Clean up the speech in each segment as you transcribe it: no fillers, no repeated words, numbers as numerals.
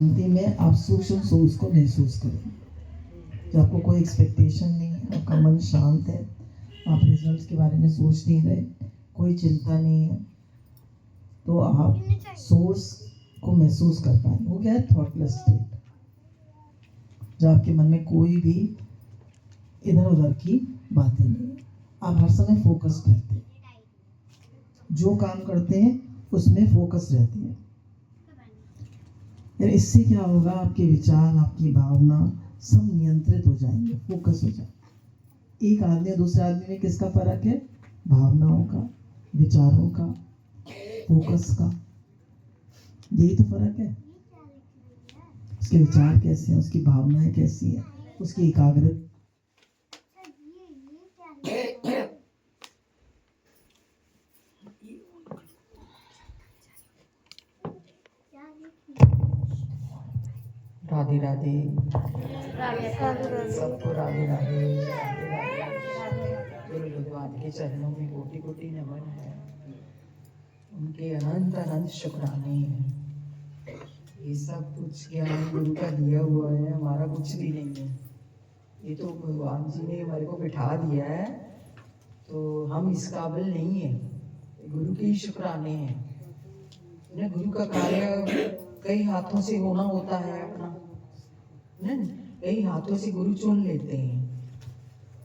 शांति में आप सूक्ष्म सोच को महसूस करो। जब आपको कोई एक्सपेक्टेशन नहीं है, आपका मन शांत है, आप रिजल्ट्स के बारे में सोच नहीं रहे, कोई चिंता नहीं है, तो आप सोर्स को महसूस कर पाएंगे। वो क्या है? थॉटलेस स्टेट, जब आपके मन में कोई भी इधर उधर की बातें नहीं है, आप हर समय फोकस रहते हैं, जो काम करते हैं उसमें फोकस रहती है। यार इससे क्या होगा? आपके विचार, आपकी भावना सब नियंत्रित हो जाएंगे, फोकस हो जाएंगे। एक आदमी और दूसरे आदमी में किसका फर्क है? भावनाओं का, विचारों का, फोकस का। यही तो फर्क है। उसके विचार कैसे हैं, उसकी भावनाएं कैसी हैं, उसकी एकाग्रता। राधे राधे, सबको राधे राधे। गुरु भगवान के चरणों में कोटि कोटि नमन है, उनके अनंत अनंत शुक्राने हैं। ये सब कुछ ज्ञान गुरु का दिया हुआ है, हमारा कुछ भी नहीं है। ये तो भगवान जी ने हमारे को बिठा दिया है, तो हम इस काबिल नहीं है। गुरु के ही शुक्राने हैं। गुरु का कार्य कई हाथों से होना होता है अपना, कई हाथों से गुरु चुन लेते हैं।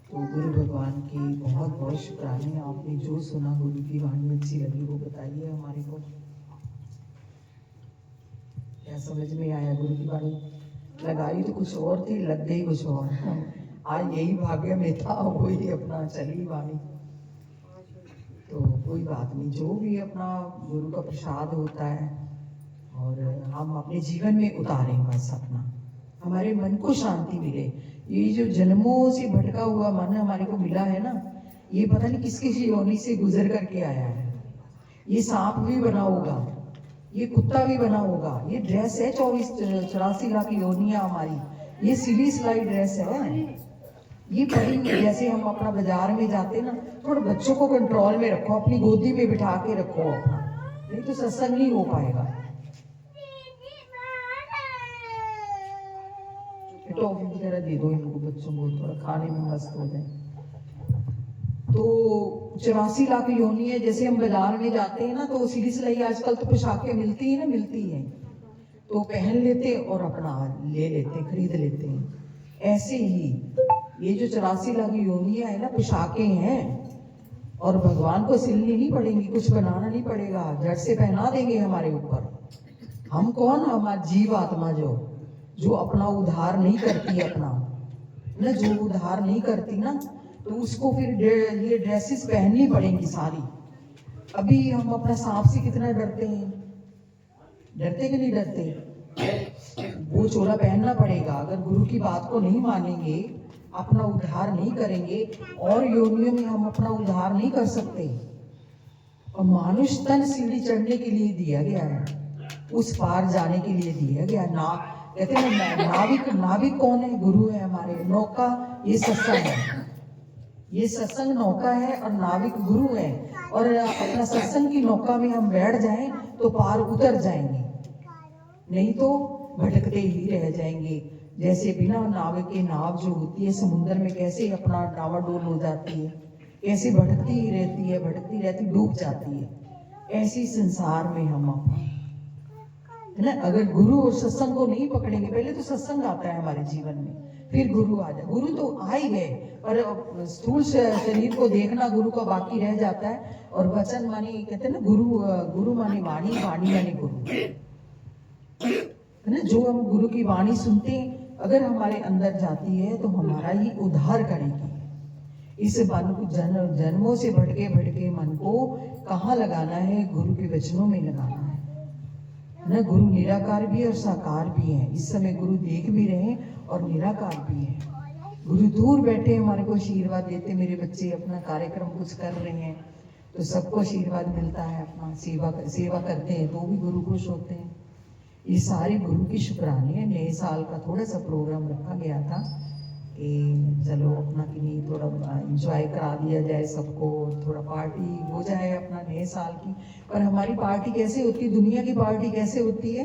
तो गुरु भगवान की बहुत बहुत शुक्राने। आपने जो सुना, गुरु की वाणी अच्छी लगी वो बताइए हमारे को, क्या समझ में आया? गुरु की वाणी लगाई तो कुछ और थी, लग गई कुछ और। आज यही भाग्य में था, वही अपना चली वाणी। तो कोई बात नहीं, जो भी अपना गुरु का प्रसाद होता है और हम अपने जीवन में उतारें, बस अपना हमारे मन को शांति मिले। ये जो जन्मों से भटका हुआ मन हमारे को मिला है ना, ये पता नहीं किस किस योनि से गुजर करके आया है। ये सांप भी बना होगा, ये कुत्ता भी बना होगा, ये ड्रेस है 84 लाख योनियां हमारी, ये सीढ़ी स्लाइड ड्रेस है। ये पढ़ेंगे जैसे हम अपना बाजार में जाते ना, थोड़ा बच्चों को कंट्रोल में रखो, अपनी गोदी में बिठा के रखो अपना, नहीं तो सत्संग नहीं हो पाएगा। टॉफी वगैरह दे दो इनको, बच्चों को थोड़ा खाने में मस्त हो जाए। तो 84 लाख योनि है। जैसे हम बाजार में जाते हैं ना, तो सीधी सिलाई आजकल तो पोशाकें मिलती है ना, मिलती है तो पहन लेते और अपना ले लेते, खरीद लेते हैं। ऐसे ही ये जो 84 लाख योनियां है ना, पोशाकें हैं, और भगवान को सिलनी नहीं पड़ेगी, कुछ बनाना नहीं पड़ेगा, जड़ से पहना देंगे हमारे ऊपर। हम कौन? हमारी जीव आत्मा जो अपना उद्धार नहीं करती, अपना ना जो उद्धार नहीं करती ना, तो उसको फिर ये ड्रेसेस पहननी पड़ेंगी सारी। अभी हम अपना सांप से कितना डरते हैं, डरते कि नहीं डरते? वो चोला पहनना पड़ेगा। अगर गुरु की बात को नहीं मानेंगे, अपना उद्धार नहीं करेंगे, और योनियों में हम अपना उद्धार नहीं कर सकते। और मानुष तन सीढ़ी चढ़ने के लिए दिया गया है, उस पार जाने के लिए दिया गया। ना कहते हैं नाविक, नाविक कौन है? गुरु है हमारे। नौका ये सत्संग है, ये सत्संग नौका है, और नाविक गुरु है। और अपना सत्संग की नौका में हम बैठ जाएं तो पार उतर जाएंगे, नहीं तो भटकते ही रह जाएंगे। जैसे बिना नाव के नाव जो होती है समुद्र में, कैसे अपना डावाडोल हो जाती है, कैसे भटकती ही रहती है, भटकती रहती, डूब जाती है। ऐसी संसार में हम है ना, अगर गुरु और सत्संग को नहीं पकड़ेंगे, पहले तो सत्संग आता है हमारे जीवन में, फिर गुरु आ जाए। गुरु तो आ ही गए, पर स्थूल शरीर को देखना गुरु का बाकी रह जाता है। और वचन माने, कहते हैं ना, गुरु माने वाणी, वाणी माने गुरु, है ना। जो हम गुरु की वाणी सुनते हैं, अगर हमारे अंदर जाती है तो हमारा ही उद्धार करेगी। इस मन को जन्मों से भटके भटके मन को कहाँ लगाना है? गुरु के वचनों में लगाना है ना। गुरु निराकार भी और साकार भी है। इस समय गुरु देख भी रहे और निराकार भी है। गुरु दूर बैठे हमारे को आशीर्वाद देते। मेरे बच्चे अपना कार्यक्रम कुछ कर रहे हैं तो सबको आशीर्वाद मिलता है, अपना सेवा करते हैं तो भी गुरु खुश होते हैं। ये सारे गुरु की शुक्राने हैं। नए साल का थोड़ा सा प्रोग्राम रखा गया था कि चलो अपना कि नहीं थोड़ा एंजॉय करा दिया जाए सबको, थोड़ा पार्टी हो जाए अपना नए साल की। पर हमारी पार्टी कैसे होती है? दुनिया की पार्टी कैसे होती है?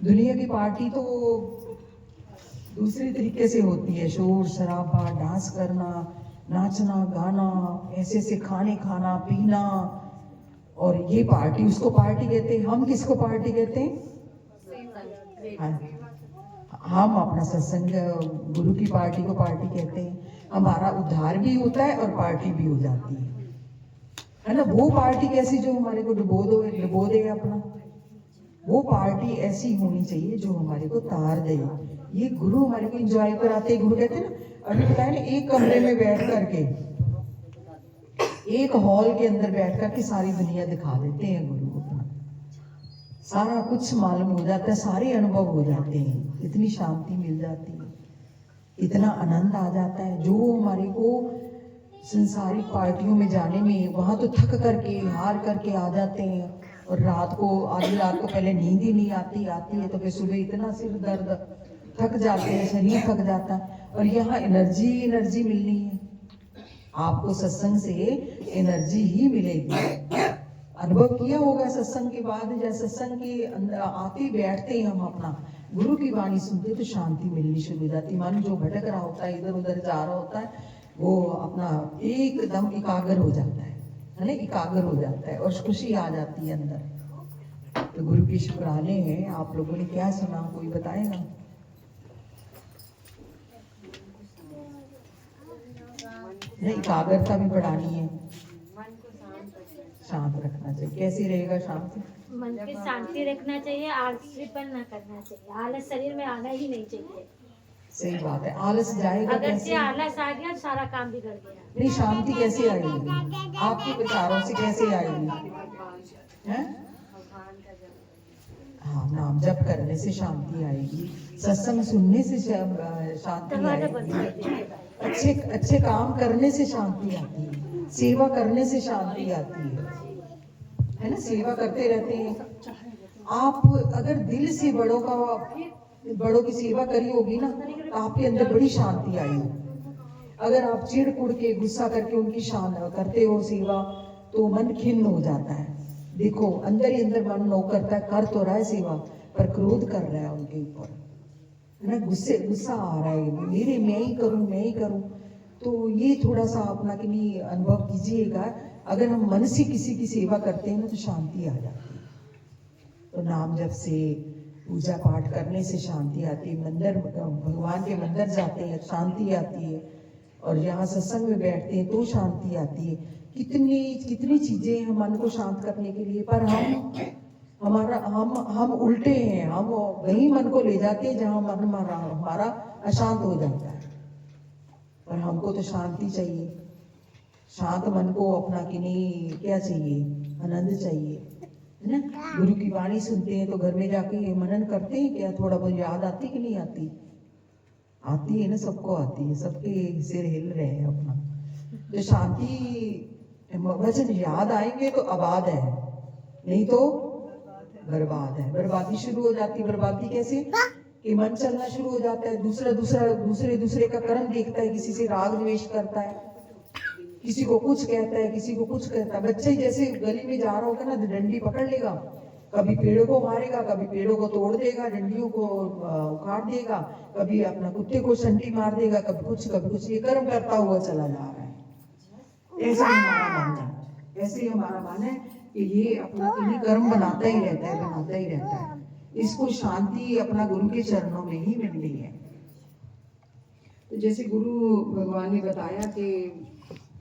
दुनिया की पार्टी तो दूसरे तरीके से होती है, शोर शराबा, डांस करना, नाचना गाना, ऐसे ऐसे खाने खाना पीना, और ये पार्टी, उसको पार्टी कहते हैं। हम किसको पार्टी कहते हैं? हाँ, हम अपना सत्संग गुरु की पार्टी को पार्टी कहते हैं। हमारा उद्धार भी होता है और पार्टी भी हो जाती है ना। वो पार्टी कैसी जो हमारे को डुबो दे अपना, वो पार्टी ऐसी होनी चाहिए जो हमारे को तार दे। ये गुरु हमारे को एंजॉय कराते हैं। गुरु कहते हैं ना, अभी बताया ना, एक कमरे में बैठ करके, एक हॉल के अंदर बैठ करके सारी दुनिया दिखा देते हैं गुरु अपना। सारा कुछ मालूम हो जाता है, सारे अनुभव हो जाते हैं, इतनी शांति मिल जाती है, इतना आनंद आ जाता है। जो हमारे को संसारिक पार्टियों में जाने में, वहां तो थक करके हार करके आ जाते हैं, और रात को, आधी रात को पहले नींद ही नहीं आती है तो फिर सुबह इतना सिर दर्द, थक जाते हैं, शरीर थक जाता है। और यहाँ एनर्जी मिलनी है आपको, सत्संग से एनर्जी ही मिलेगी। अनुभव किया होगा सत्संग के बाद, या सत्संग के अंदर आते बैठते हैं हम अपना गुरु की वाणी सुनते तो शांति मिलनी शुरू हो जाती। मन जो भटक रहा होता है, इधर उधर जा रहा होता है, वो अपना एकदम एकाग्र हो जाता है ना, एकाग्र हो जाता है और खुशी आ जाती है अंदर। तो गुरु की शुक्राने हैं। आप लोगों ने क्या सुना, कोई बताएगा? नहीं, एकाग्रता भी बढ़ानी है, शांत रखना चाहिए। कैसे रहेगा शांति? मन की शांति रखना चाहिए, आलसीपन ना करना चाहिए, आलस शरीर में आना ही नहीं चाहिए। सही बात है। आलस जाएगा अगर कैसे? से आलस आ गया सारा काम बिगड़ गया। नहीं, शांति कैसे आएगी? आपके विचारों से कैसे आएगी? हैं? हाँ, नाम जप करने से शांति आएगी, सत्संग सुनने से शांति आएगी, अच्छे अच्छे काम करने से शांति आती है, सेवा करने से शांति आती है ना। सेवा करते रहते हैं आप, अगर दिल से बड़ों की सेवा करी होगी ना, तो आपके अंदर बड़ी शांति आएगी। अगर आप चिढ़ कुड़ के, गुस्सा करके उनकी शान करते हो सेवा, तो मन खिन्न हो जाता है। देखो, अंदर ही अंदर मन नो करता है, कर तो रहा है सेवा, पर क्रोध कर रहा है उनके ऊपर, है ना, गुस्सा आ रहा है, मेरे मैं ही करूं। तो ये थोड़ा सा अपना कि नहीं अनुभव कीजिएगा। अगर हम मन से किसी की सेवा करते हैं ना, तो शांति आ जाती है। तो नाम जप से, पूजा पाठ करने से शांति आती है। मंदिर, भगवान के मंदिर जाते हैं, शांति आती है। और यहाँ सत्संग में बैठते हैं तो शांति आती है। कितनी चीजें हैं मन को शांत करने के लिए, पर हम उल्टे हैं। हम वही मन को ले जाते हैं जहाँ मन हमारा अशांत हो जाता है। पर हमको तो शांति चाहिए, शांत मन को अपना कि नहीं क्या चाहिए, आनंद चाहिए, है ना। गुरु की वाणी सुनते हैं तो घर में जाके मनन करते हैं क्या? थोड़ा बहुत याद आती कि नहीं आती? आती है ना, सबको आती है, सबके सिर हिल रहे हैं अपना। तो शांति वचन याद आएंगे तो आबाद है, नहीं तो बर्बाद है। बर्बादी शुरू हो जाती है। बर्बादी कैसे? कि मन चलना शुरू हो जाता है, दूसरे का कर्म देखता है, किसी से राग द्वेष करता है, किसी को कुछ कहता है, किसी को कुछ कहता है। बच्चे जैसे गली में जा रहा होगा ना, डंडी पकड़ लेगा, कभी पेड़ों को मारेगा, कभी पेड़ों को तोड़ देगा, डंडियों को उखाड़ देगा, कभी अपना कुत्ते को संटी मार देगा, कभी कुछ ये कर्म करता हुआ चला जा रहा है। ऐसे ही हमारा मन है कि ये अपना इन्हीं कर्म बनाता ही रहता है। इसको शांति अपना गुरु के चरणों में ही मिलनी है। तो जैसे गुरु भगवान ने बताया कि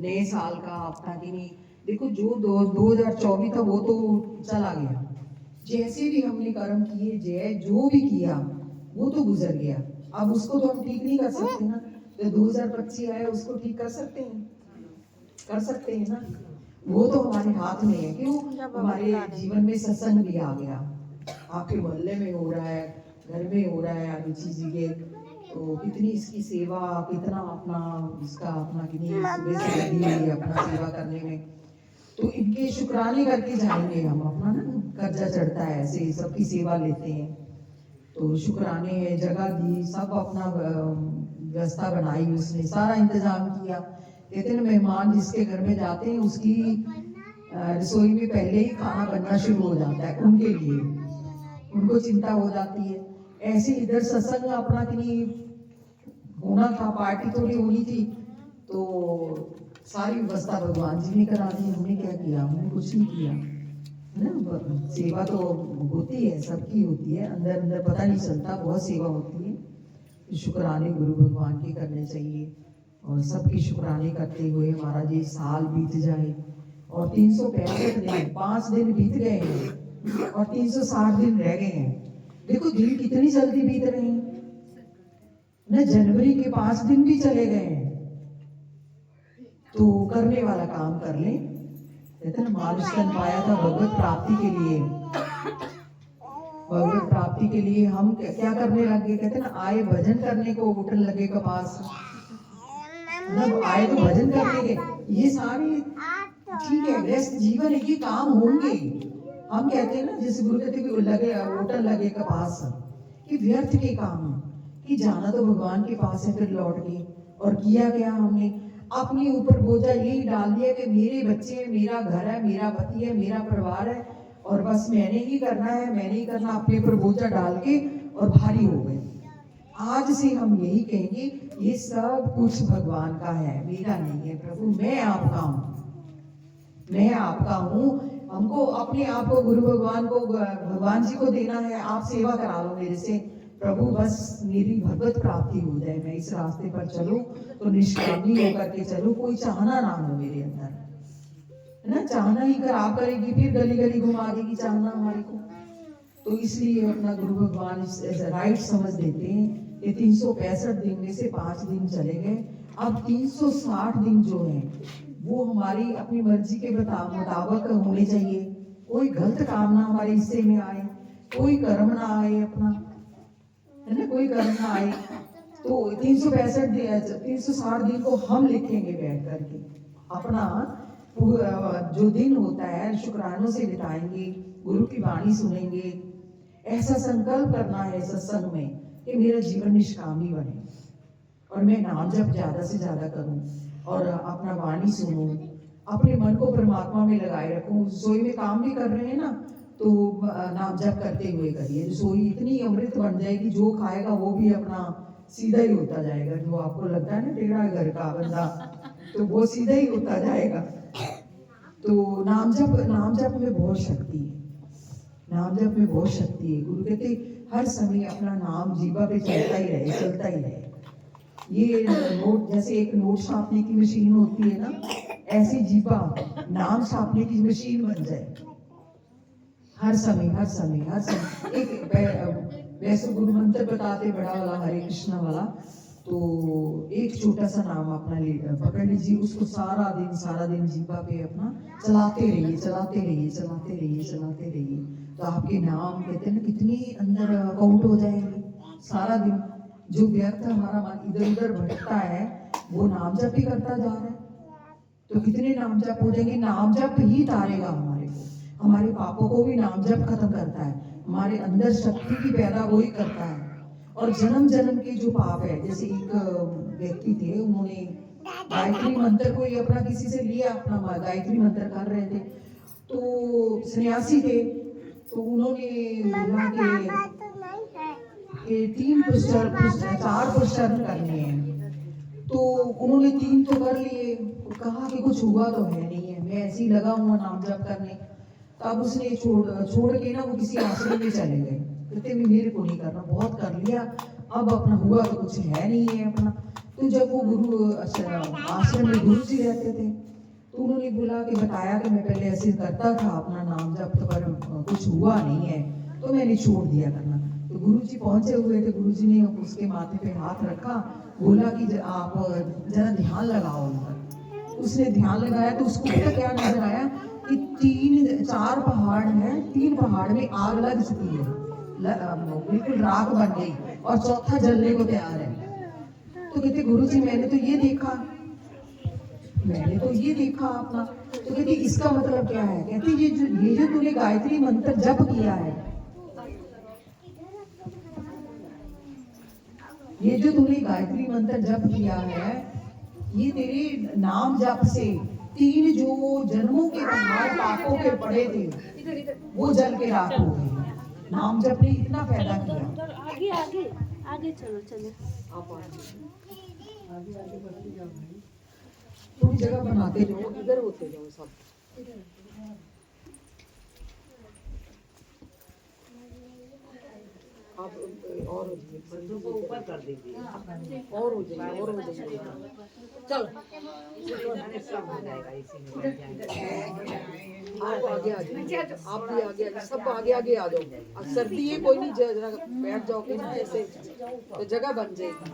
नए साल का अपना कि नहीं, देखो जो 2024 था वो तो चला गया। जैसे भी हमने कर्म किए, जो भी किया वो तो गुजर गया। अब उसको तो हम ठीक नहीं कर सकते ना। तो 2025 आया, उसको ठीक कर सकते हैं ना। वो तो हमारे हाथ में है। क्यों? हमारे जीवन में सत्संग भी आ गया, आपके मोहल्ले में हो रहा है, घर में हो रहा है, अरुचि जी के, तो कितनी इसकी सेवा, कितना अपना इसका अपना कितनी सुबह से लगी हुई है अपना सेवा करने में। तो इनके शुक्राने करके जाएंगे हम। अपना ना कर्जा चढ़ता है, ऐसे सबकी सेवा लेते हैं, तो शुक्राने जगह दी, सब अपना व्यवस्था बनाई, उसने सारा इंतजाम किया। कहते हैं मेहमान जिसके घर में जाते हैं उसकी रसोई में पहले ही खाना बनना शुरू हो जाता है उनके लिए। उनको चिंता हो जाती है। ऐसे इधर सत्संग अपना कहीं होना था, पार्टी थोड़ी होनी थी, तो सारी व्यवस्था भगवान जी ने करा दी। हमने क्या किया? हमने कुछ नहीं किया, है ना। सेवा तो होती है, सबकी होती है, अंदर अंदर पता नहीं चलता, बहुत सेवा होती है। शुक्राने गुरु भगवान के करने चाहिए, और सबकी शुक्राने करते हुए हमारा ये साल बीत जाए, और 365 दिन, 5 दिन बीत गए हैं और 360 दिन रह गए हैं। देखो दिन कितनी जल्दी बीत रहे हैं न। जनवरी के 5 दिन भी चले गए हैं। तो करने वाला काम कर ले। कहते ना, मानुष तन पाया था भगवत प्राप्ति के लिए। भगवत प्राप्ति के लिए हम क्या करने लगे? कहते ना, आए भजन करने को उठन लगे कपास। मतलब आए तो भजन करने के। ये सारे ठीक है, व्यस्त जीवन है, ये काम होंगे। हम कहते हैं ना, जैसे गुरु कहते कि लगे उठन लगे कपास, कि व्यर्थ के काम, कि जाना तो भगवान के पास है फिर लौट के। और किया क्या हमने? अपने ऊपर बोझा यही डाल दिया कि मेरे बच्चे हैं, मेरा घर है, मेरा पति है, मेरा परिवार है, और बस मैंने ही करना है, मैंने ही करना। अपने ऊपर बोझा डाल के और भारी हो गए। आज से हम यही कहेंगे, ये सब कुछ भगवान का है, मेरा नहीं है। प्रभु मैं आपका हूँ, मैं आपका हूँ। हमको अपने आप को गुरु भगवान को, भगवान जी को देना है। आप सेवा करा लो मेरे से, प्रभु बस मेरी भगवत प्राप्ति हो जाए, मैं इस रास्ते पर चलूं तो निष्कामी होकर के चलूं, कोई चाहना ना हो मेरे अंदर, है ना। चाहना ही कर आप करेगी, फिर गली गली घुमा देगी चाहना हमारे को। तो इसलिए अपना गुरु भगवान राइट समझ देते हैं। ये 365 दिन में से 5 दिन चले गए, अब 360 दिन जो है वो हमारी अपनी मर्जी के मुताबिक होने चाहिए। कोई गलत काम ना हमारे हिस्से में आए, कोई कर्म ना आए अपना, है ना, कोई कर्म ना आए। तो 360 दिन को हम लिखेंगे बैठ करके। अपना जो दिन होता है शुक्रानों से बिताएंगे, गुरु की वाणी सुनेंगे। ऐसा संकल्प करना है सत्संग में कि मेरा जीवन निष्कामी बने, और मैं नाम जप ज्यादा से ज्यादा करूं, और अपना वाणी सुनूं, अपने मन को परमात्मा में लगाए रखूं। रसोई में काम भी कर रहे हैं ना, तो नाम जप करते हुए करिए। रसोई इतनी अमृत बन जाएगी, जो खाएगा वो भी अपना सीधा ही होता जाएगा। जो आपको लगता है ना टेढ़ा घर का बंदा, तो वो सीधा ही होता जाएगा। तो नाम जप में बहुत शक्ति है, नाम जप में बहुत शक्ति है। गुरु कहते हर समय अपना नाम जीवा पे चलता ही रहे, चलता ही रहे। ये नोट, जैसे एक नोट छापने की मशीन होती है ना, ऐसी जीवा नाम छापने की मशीन बन जाए। हर समय हर समय हर समय एक वैसे गुरु मंत्र बताते बड़ा वाला, हरे कृष्णा वाला। तो एक छोटा सा नाम अपना पकड़ लीजिए, उसको सारा दिन जीवा पे अपना चलाते रहिए, चलाते रहिए, चलाते रहिए, चलाते रहिए। तो आपके नाम कहते हैं ना कितनी अंदर काउंट हो जाएंगे सारा दिन। जो व्यर्थ हमारा मन इधर उधर भटकता है, वो नाम जप ही करता जा रहा है, तो कितने नाम जप हो जाएंगे। नाम जप ही तारेगा हमारे को, हमारे पापों को भी नाम जप खत्म करता है, हमारे अंदर शक्ति की पैदा वही करता है। और जन्म जन्म के जो पाप है, जैसे एक व्यक्ति थे, उन्होंने गायत्री मंत्र को ये अपना किसी से लिया, अपना गायत्री मंत्र कर रहे थे, तो सन्यासी थे, तो उन्होंने बोला कि 4 पुष्टर्न करने हैं। तो उन्होंने 3 तो कर लिए, कहा कि कुछ हुआ तो है नहीं है, मैं ऐसे ही लगा हुआ नाम जप करने। तब उसने छोड़ के ना वो किसी आश्रम में चले गए। कहते मेरे को नहीं करना, बहुत कर लिया, अब अपना हुआ तो कुछ है नहीं है अपना। तो जब वो गुरु आश्रम में गुरु जी रहते थे, तो उन्होंने बोला कि बताया कि मैं पहले ऐसे करता था अपना नाम जप, पर कुछ हुआ नहीं है, तो मैंने छोड़ दिया करना। तो गुरु जी पहुंचे हुए थे, गुरु जी ने उसके माथे पे हाथ रखा, बोला कि आप जरा ध्यान लगाओ उनका। उसने ध्यान लगाया तो उसको क्या नजर आया कि 4 पहाड़ हैं, 3 पहाड़ में आग लग चुकी है, बिल्कुल राख बन गई, और 4था जलने को तैयार है। तो कहते गुरु जी मैंने तो ये देखा अपना। तो कहते इसका मतलब क्या है? कहते ये जो तूने गायत्री मंत्र जप किया है, ये जो तूने गायत्री मंत्र जप किया है, ये तेरे नाम जप से 3 जो जन्मों के पहाड़ पापों के पड़े थे वो जल के राख हो गए। नाम जप ने इतना पैदा उधर किया। उधर आगे आगे आगे चलो चलो। आप थोड़ी जगह बनाते जाओ, इधर होते जाओ सब। आप और हो जाइए, बच्चों को ऊपर कर दीजिए, और हो जाइए, और हो जाइए। चलो सब हो जाएगा, इसी में बैठ जाएंगे। आप आगे आ जाइए, आप भी आगे आ जाइए, सब आगे आगे आ जाओ। अब सर्दी है, कोई नहीं, जरा बैठ जाओगे ना ऐसे तो जगह बन जाएगी।